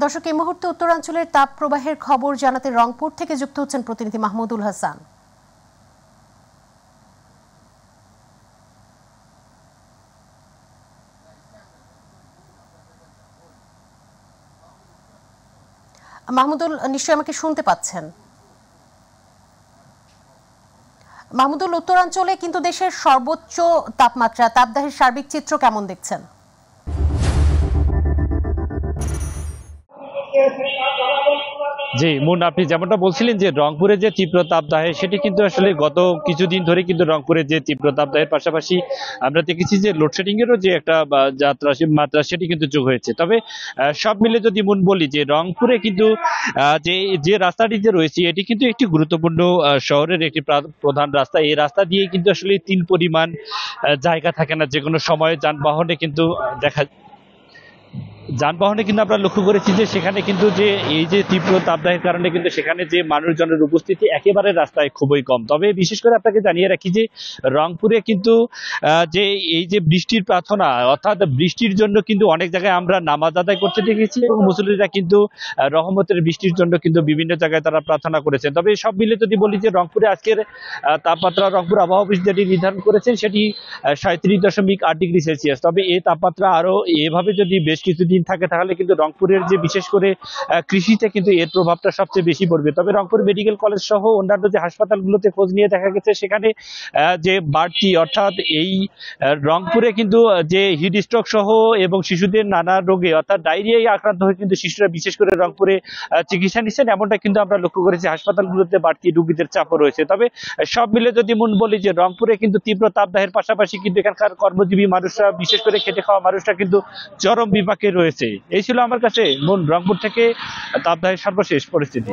দর্শক, এই মুহূর্তে উত্তরাঞ্চলের তাপ প্রবাহের খবর জানাতে রংপুর থেকে যুক্ত হচ্ছেন প্রতিনিধি মাহমুদুল হাসান। মাহমুদুল, নিশ্চয়ই আমাকে শুনতে পাচ্ছেন? মাহমুদুল, উত্তরাঞ্চলে কিন্তু দেশের সর্বোচ্চ তাপমাত্রা, তাপদাহের সার্বিক চিত্র কেমন দেখছেন? জি মুন, আপনি যেমনটা বলছিলেন যে রংপুরে যে তীব্র তাপদাহে সেটি কিন্তু আসলে গত কিছুদিন ধরে কিন্তু রংপুরে যে তীব্র তাপদাহের পাশাপাশি আমরা দেখেছি যে লোডশেডিং এরও যে একটা মাত্রা সেটি কিন্তু যোগ হয়েছে। তবে সব মিলে যদি মুন বলি যে রংপুরে কিন্তু যে রাস্তাটিতে রয়েছে এটি কিন্তু একটি গুরুত্বপূর্ণ শহরের একটি প্রধান রাস্তা। এই রাস্তা দিয়ে কিন্তু আসলে তিল পরিমাণ জায়গা থাকে না, যে কোনো সময় যানবাহনে কিন্তু কিন্তু আমরা লক্ষ্য করেছি যে সেখানে কিন্তু যে এই যে তীব্র তাপদাহের কারণে কিন্তু সেখানে যে মানুষজনের উপস্থিতি একেবারে রাস্তায় খুবই কম। তবে বিশেষ করে আপনাকে জানিয়ে রাখি যে রংপুরে কিন্তু যে এই যে বৃষ্টির প্রার্থনা, অর্থাৎ বৃষ্টির জন্য কিন্তু অনেক জায়গায় আমরা নামাজ আদায় করতে দেখেছি এবং মুসল্লিরা কিন্তু রহমতের বৃষ্টির জন্য কিন্তু বিভিন্ন জায়গায় তারা প্রার্থনা করেছেন। তবে সব মিলে যদি বলি যে রংপুরে আজকের তাপমাত্রা রংপুর আবহাওয়া অফিস যেটি নির্ধারণ করেছেন সেটি 37.8 ডিগ্রি সেলসিয়াস। তবে এই তাপমাত্রা আরো এভাবে যদি বেশ কিছুদিন থাকে তাহলে কিন্তু রংপুরের যে বিশেষ করে কৃষিতে কিন্তু এর প্রভাবটা সবচেয়ে বেশি পড়বে। তবে রংপুর মেডিকেল কলেজ সহ অন্যান্য যে হাসপাতালগুলোতে খোঁজ নিয়ে দেখা গেছে সেখানে যে বাড়তি, অর্থাৎ এই রংপুরে কিন্তু যে হিট স্ট্রোক সহ এবং শিশুদের নানা রোগে অর্থাৎ ডায়রিয়ায় আক্রান্ত হয়ে কিন্তু শিশুরা বিশেষ করে রংপুরে চিকিৎসা নিচ্ছেন, এমনটা কিন্তু আমরা লক্ষ্য করেছি। হাসপাতালগুলোতে বাড়তি রোগীদের চাপও রয়েছে। তবে সব মিলে যদি মন বলি যে রংপুরে কিন্তু তীব্র তাপদাহের পাশাপাশি কিন্তু এখানকার কর্মজীবী মানুষরা, বিশেষ করে খেটে খাওয়া মানুষরা কিন্তু চরম বিপাকে রয়েছে। এই ছিল আমার কাছে মন রংপুর থেকে তাপদাহের সর্বশেষ পরিস্থিতি।